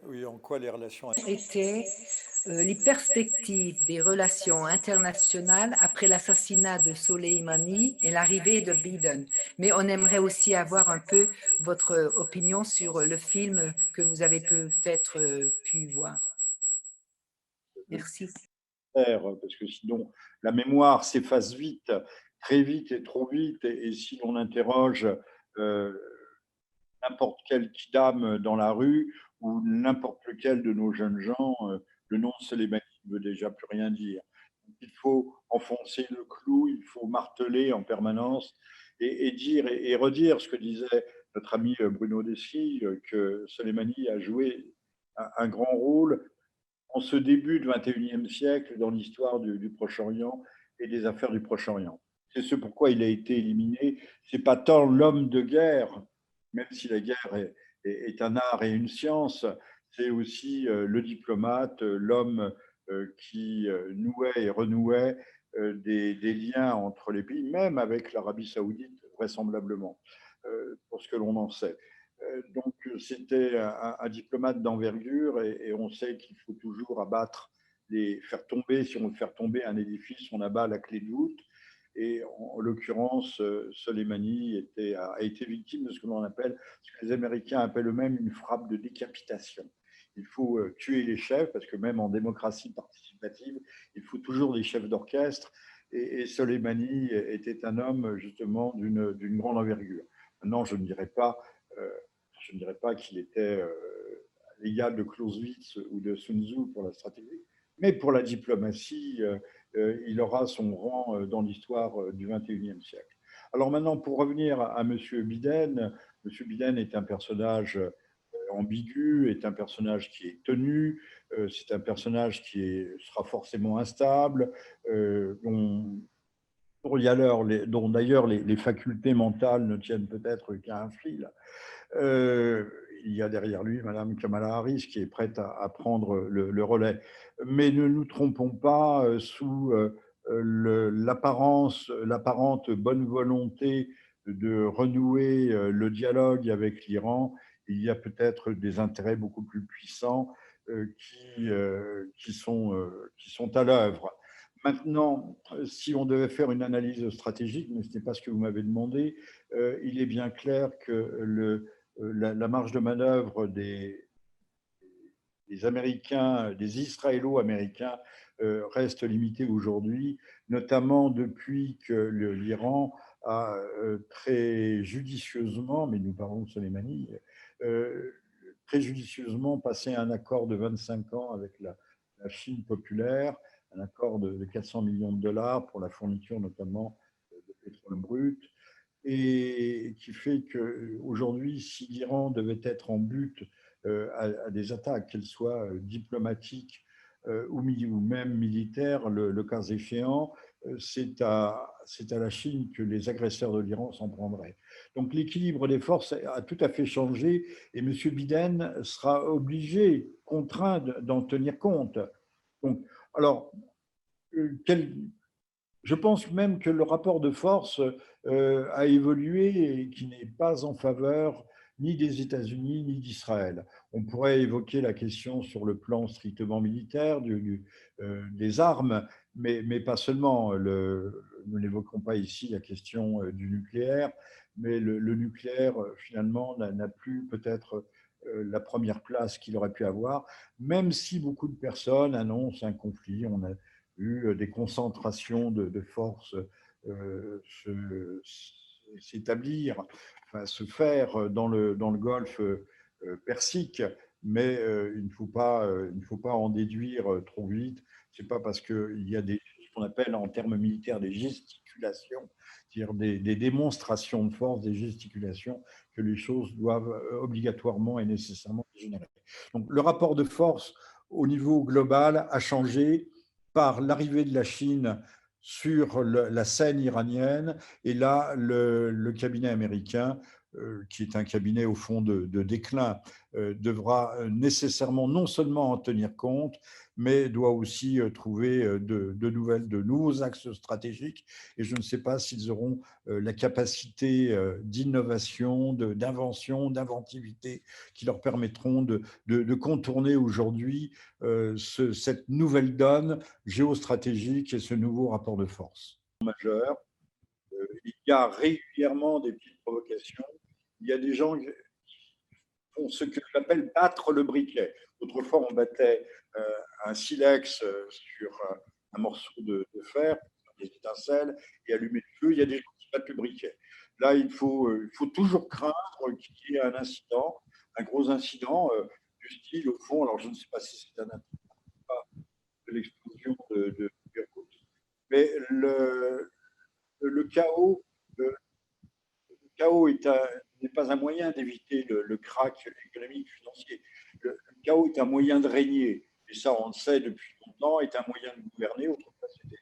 Oui, en quoi les relations... Étaient les perspectives des relations internationales après l'assassinat de Soleimani et l'arrivée de Biden. Mais on aimerait aussi avoir un peu votre opinion sur le film que vous avez peut-être pu voir. Merci. Parce que sinon, la mémoire s'efface vite, très vite et trop vite. Et si l'on interroge n'importe quel kidam dans la rue ou n'importe lequel de nos jeunes gens, le nom de Soleimani ne veut déjà plus rien dire. Donc, il faut enfoncer le clou, il faut marteler en permanence et dire et redire ce que disait notre ami Bruno Deschi, que Soleimani a joué un grand rôle en ce début du XXIe siècle dans l'histoire du Proche-Orient et des affaires du Proche-Orient. C'est ce pourquoi il a été éliminé. Ce n'est pas tant l'homme de guerre, même si la guerre est un art et une science, c'est aussi le diplomate, l'homme qui nouait et renouait des liens entre les pays, même avec l'Arabie saoudite, vraisemblablement, pour ce que l'on en sait. Donc, c'était un diplomate d'envergure et on sait qu'il faut toujours abattre, faire tomber, si on veut faire tomber un édifice, on abat la clé de voûte. Et en l'occurrence, Soleimani a été victime de ce que l'on appelle, ce que les Américains appellent eux-mêmes une frappe de décapitation. Il faut tuer les chefs, parce que même en démocratie participative, il faut toujours des chefs d'orchestre. Et Soleimani était un homme justement d'une grande envergure. Maintenant, je ne dirais pas qu'il était l'égal de Clausewitz ou de Sun Tzu pour la stratégie, mais pour la diplomatie, il aura son rang dans l'histoire du XXIe siècle. Alors maintenant, pour revenir à M. Biden, M. Biden est un personnage ambigu, est un personnage qui est tenu, c'est un personnage qui sera forcément instable, dont d'ailleurs les facultés mentales ne tiennent peut-être qu'à un fil. Il y a derrière lui Mme Kamala Harris qui est prête à prendre le relais. Mais ne nous trompons pas, sous l'apparente bonne volonté de renouer le dialogue avec l'Iran, il y a peut-être des intérêts beaucoup plus puissants qui sont à l'œuvre. Maintenant, si on devait faire une analyse stratégique, mais ce n'est pas ce que vous m'avez demandé, il est bien clair que la marge de manœuvre des Américains, des Israélo-Américains reste limitée aujourd'hui, notamment depuis que l'Iran a très judicieusement, mais nous parlons de Soleimani, très judicieusement passé un accord de 25 ans avec la Chine populaire, un accord de 400 millions de dollars pour la fourniture notamment de pétrole brut, et qui fait qu'aujourd'hui, si l'Iran devait être en but à des attaques, qu'elles soient diplomatiques ou même militaires, le cas échéant, c'est à la Chine que les agresseurs de l'Iran s'en prendraient. Donc l'équilibre des forces a tout à fait changé et M. Biden sera obligé, contraint d'en tenir compte. Donc, alors, je pense même que le rapport de force a évolué et qui n'est pas en faveur ni des États-Unis ni d'Israël. On pourrait évoquer la question sur le plan strictement militaire des armes, mais pas seulement. Nous n'évoquons pas ici la question du nucléaire, mais le nucléaire, finalement, n'a plus peut-être la première place qu'il aurait pu avoir, même si beaucoup de personnes annoncent un conflit. On a eu des concentrations de forces s'établir, enfin, se faire dans le golfe Persique, mais il ne faut pas en déduire trop vite. Ce n'est pas parce qu'il y a ce qu'on appelle en termes militaires des gesticulations, c'est-à-dire des démonstrations de force, des gesticulations, que les choses doivent obligatoirement et nécessairement dégénérer. Donc le rapport de force au niveau global a changé par l'arrivée de la Chine sur la scène iranienne, et là, le cabinet américain qui est un cabinet au fond de déclin, devra nécessairement non seulement en tenir compte, mais doit aussi trouver de nouveaux axes stratégiques. Et je ne sais pas s'ils auront la capacité d'innovation, d'invention, d'inventivité qui leur permettront de contourner aujourd'hui cette nouvelle donne géostratégique et ce nouveau rapport de force majeur. Il y a régulièrement des petites provocations. Il y a des gens qui font ce que j'appelle battre le briquet. Autrefois, on battait un silex sur un morceau de fer, des étincelles, et allumer le feu. Il y a des gens qui battent le briquet. Là, il faut toujours craindre qu'il y ait un incident, un gros incident du style, au fond, alors je ne sais pas si c'est un attentat de l'explosion de Beirut, mais le chaos, le chaos n'est pas un moyen d'éviter le krach économique financier. Le chaos est un moyen de régner. Et ça, on le sait depuis longtemps, est un moyen de gouverner. Autrefois, c'était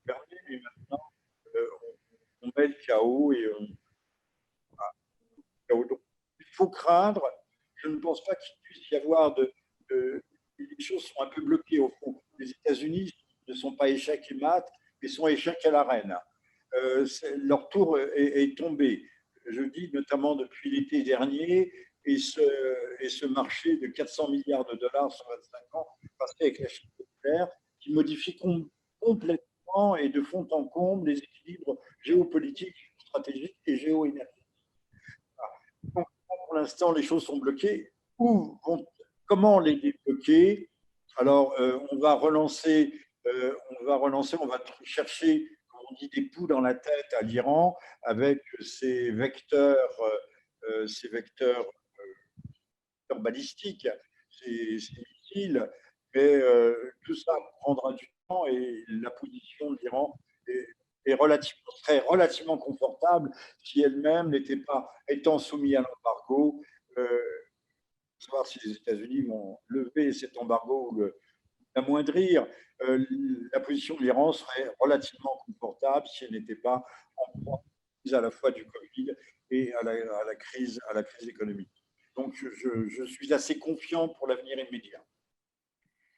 gouverner, mais maintenant, on met le chaos et donc, il faut craindre. Je ne pense pas qu'il puisse y avoir les choses sont un peu bloquées au fond. Les États-Unis ne sont pas échecs et maths, mais sont échecs à l'arène. Leur tour est tombé. Je dis notamment depuis l'été dernier, et ce marché de 400 milliards de dollars sur 25 ans, passé avec la Chine populaire, qui modifie complètement et de fond en comble les équilibres géopolitiques, stratégiques et géoénergétiques. Donc, pour l'instant, les choses sont bloquées. Comment les débloquer? Alors, on va relancer, on va chercher, comme on dit, des poux dans la tête à l'Iran avec ces vecteurs balistiques, ces missiles. Mais tout ça prendra du temps et la position de l'Iran serait relativement confortable si elle-même n'était pas, étant soumise à l'embargo, savoir si les États-Unis vont lever cet embargo ou l'amoindrir. La position de l'Iran serait relativement confortable si elle n'était pas en proie à la fois du Covid et à la crise économique. Donc, je suis assez confiant pour l'avenir immédiat.